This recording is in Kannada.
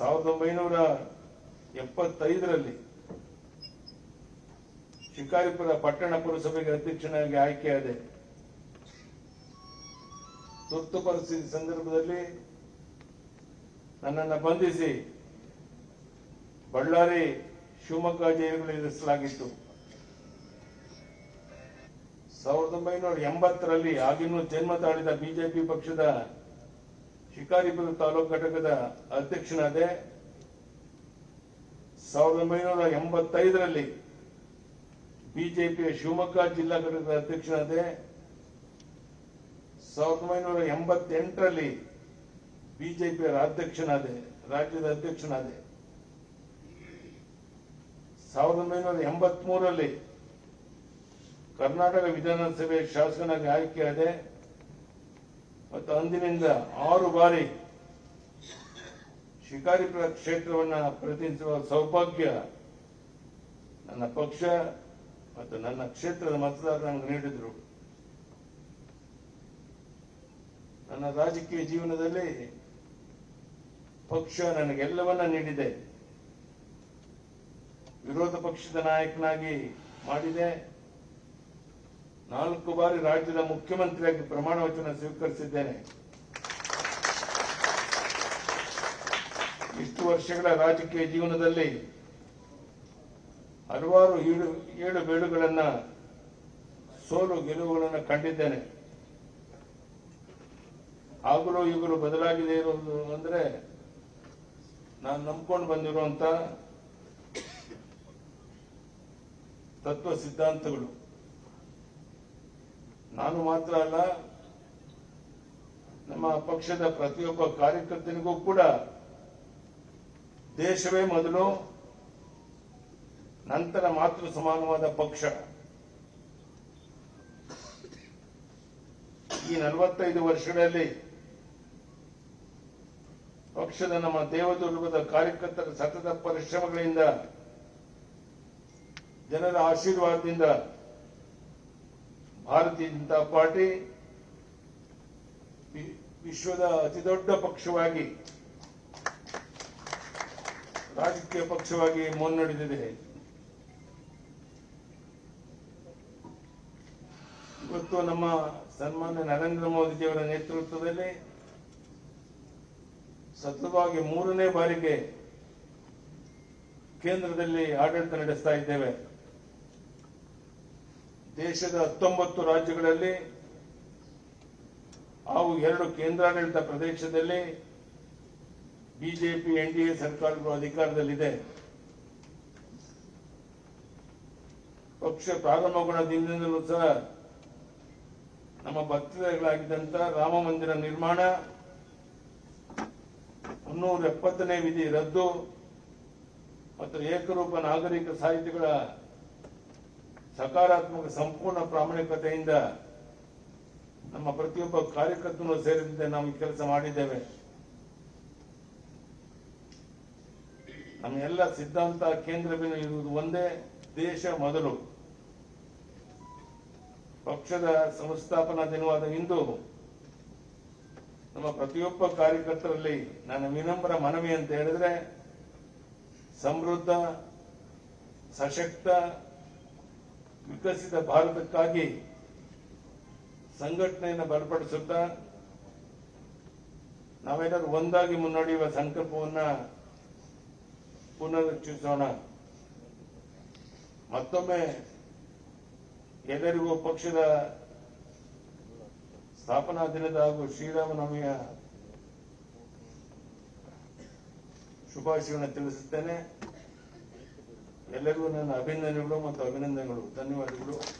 1975ರಲ್ಲಿ ಶಿಕಾರಿಪುರ ಪಟ್ಟಣ ಪುರಸಭೆಗೆ ಅಧ್ಯಕ್ಷನಾಗಿ ಆಯ್ಕೆಯಾದೆ. ತುರ್ತು ಪರಿಸ್ಥಿತಿ ಸಂದರ್ಭದಲ್ಲಿ ನನ್ನನ್ನು ಬಂಧಿಸಿ ಬಳ್ಳಾರಿ ಶಿವಮೊಗ್ಗ ಜೈಲುಗಳಲ್ಲಿ ಇರಿಸಲಾಗಿತ್ತು. 1980ರಲ್ಲಿ ಆಗಿನ್ನೂ ಜನ್ಮ ತಾಳಿದ ಬಿಜೆಪಿ ಪಕ್ಷದ ಶಿಕಾರಿಪುರ ತಾಲೂಕು ಘಟಕದ ಅಧ್ಯಕ್ಷನಾದೆ. 1985ರಲ್ಲಿ ಬಿಜೆಪಿಯ ಶಿವಮೊಗ್ಗ ಜಿಲ್ಲಾ ಘಟಕದ ಅಧ್ಯಕ್ಷನಾದೆ. 1988ರಲ್ಲಿ ಬಿಜೆಪಿಯ ರಾಜ್ಯದ ಅಧ್ಯಕ್ಷನಾದೆ. 1983ರಲ್ಲಿ ಕರ್ನಾಟಕ ವಿಧಾನಸಭೆ ಶಾಸಕನಾಗಿ ಆಯ್ಕೆಯಾದೆ ಮತ್ತು ಅಂದಿನಿಂದ 6 ಬಾರಿ ಶಿಕಾರಿಪುರ ಕ್ಷೇತ್ರವನ್ನು ಪ್ರತಿನಿಧಿಸುವ ಸೌಭಾಗ್ಯ ನನ್ನ ಪಕ್ಷ ಮತ್ತು ನನ್ನ ಕ್ಷೇತ್ರದ ಮತದಾರರು ನನಗೆ ನೀಡಿದರು. ನನ್ನ ರಾಜಕೀಯ ಜೀವನದಲ್ಲಿ ಪಕ್ಷ ನನಗೆಲ್ಲವನ್ನ ನೀಡಿದೆ. ವಿರೋಧ ಪಕ್ಷದ ನಾಯಕನಾಗಿ ಮಾಡಿದೆ. 4 ಬಾರಿ ರಾಜ್ಯದ ಮುಖ್ಯಮಂತ್ರಿಯಾಗಿ ಪ್ರಮಾಣ ವಚನ ಸ್ವೀಕರಿಸಿದ್ದೇನೆ. ಇಷ್ಟು ವರ್ಷಗಳ ರಾಜಕೀಯ ಜೀವನದಲ್ಲಿ ಹಲವಾರು ಏಳು ಬೀಳುಗಳನ್ನ, ಸೋಲು ಗೆಲುವುಗಳನ್ನು ಕಂಡಿದ್ದೇನೆ. ಆಗಲೂ ಈಗಲೂ ಬದಲಾಗಿದೆ ಇರೋದು ಅಂದ್ರೆ ನಾನು ನಂಬ್ಕೊಂಡು ಬಂದಿರುವಂತ ತತ್ವ ಸಿದ್ಧಾಂತಗಳು. ನಾನು ಮಾತ್ರ ಅಲ್ಲ, ನಮ್ಮ ಪಕ್ಷದ ಪ್ರತಿಯೊಬ್ಬ ಕಾರ್ಯಕರ್ತನಿಗೂ ಕೂಡ ದೇಶವೇ ಮೊದಲು, ನಂತರ ಮಾತೃ ಸಮಾನವಾದ ಪಕ್ಷ. ಈ 45 ವರ್ಷಗಳಲ್ಲಿ ಪಕ್ಷದ ನಮ್ಮ ದೇವದುರ್ಗದ ಕಾರ್ಯಕರ್ತರ ಸತತ ಪರಿಶ್ರಮಗಳಿಂದ, ಜನರ ಆಶೀರ್ವಾದದಿಂದ ಭಾರತೀಯ ಜನತಾ ಪಾರ್ಟಿ ವಿಶ್ವದ ಅತಿದೊಡ್ಡ ಪಕ್ಷವಾಗಿ, ರಾಜಕೀಯ ಪಕ್ಷವಾಗಿ ಮುನ್ನಡೆದಿದೆ. ಇವತ್ತು ನಮ್ಮ ಸನ್ಮಾನ್ಯ ನರೇಂದ್ರ ಮೋದಿಜಿಯವರ ನೇತೃತ್ವದಲ್ಲಿ ಸತತವಾಗಿ 3ನೇ ಬಾರಿಗೆ ಕೇಂದ್ರದಲ್ಲಿ ಆಡಳಿತ ನಡೆಸ್ತಾ ಇದ್ದೇವೆ. ದೇಶದ 19 ರಾಜ್ಯಗಳಲ್ಲಿ ಹಾಗೂ 2 ಕೇಂದ್ರಾಡಳಿತ ಪ್ರದೇಶದಲ್ಲಿ ಬಿಜೆಪಿ ಎನ್ಡಿಎ ಸರ್ಕಾರಗಳು ಅಧಿಕಾರದಲ್ಲಿದೆ. ಪಕ್ಷ ಪ್ರಾರಂಭಗೊಂಡ ದಿನದಿಂದಲೂ ಸಹ ನಮ್ಮ ಭಕ್ತர்களಾಗಿದ್ದಂತ ರಾಮ ಮಂದಿರ ನಿರ್ಮಾಣ, 370ನೇ ವಿಧಿ ರದ್ದು ಮತ್ತು ಏಕರೂಪ ನಾಗರಿಕ ಸಾಹಿತ್ಯಗಳ ಸಕಾರಾತ್ಮಕ ಸಂಪೂರ್ಣ ಪ್ರಾಮಾಣಿಕತೆಯಿಂದ ನಮ್ಮ ಪ್ರತಿಯೊಬ್ಬ ಕಾರ್ಯಕರ್ತನೂ ಸೇರಿದಂತೆ ನಾವು ಕೆಲಸ ಮಾಡಿದ್ದೇವೆ. ನಮ್ಮ ಎಲ್ಲ ಸಿದ್ಧಾಂತ ಕೇಂದ್ರ ಬಿಂದು ಇರುವುದು ಒಂದೇ, ದೇಶ ಮೊದಲು. ಪಕ್ಷದ ಸಂಸ್ಥಾಪನಾ ದಿನವಾದ ಇಂದು ನಮ್ಮ ಪ್ರತಿಯೊಬ್ಬ ಕಾರ್ಯಕರ್ತರಲ್ಲಿ ನನ್ನ ವಿನಮ್ರ ಮನವಿ ಅಂತ ಹೇಳಿದ್ರೆ, ಸಮೃದ್ಧ, ಸಶಕ್ತ, ವಿಕಸಿತ ಭಾರತಕ್ಕಾಗಿ ಸಂಘಟನೆಯನ್ನು ಬಲಪಡಿಸುತ್ತಾ ನಾವೆಲ್ಲರೂ ಒಂದಾಗಿ ಮುನ್ನಡೆಯುವ ಸಂಕಲ್ಪವನ್ನ ಪುನರುಚ್ಚರಿಸೋಣ. ಮತ್ತೊಮ್ಮೆ ಎಲ್ಲರಿಗೂ ಪಕ್ಷದ ಸ್ಥಾಪನಾ ದಿನದ ಹಾಗೂ ಶ್ರೀರಾಮನವಮಿಯ ಶುಭಾಶಯವನ್ನು ತಿಳಿಸುತ್ತೇನೆ. ಎಲ್ಲರಿಗೂ ನನ್ನ ಅಭಿನಂದನೆಗಳು ಮತ್ತು ಅಭಿನಂದನೆಗಳು. ಧನ್ಯವಾದಗಳು.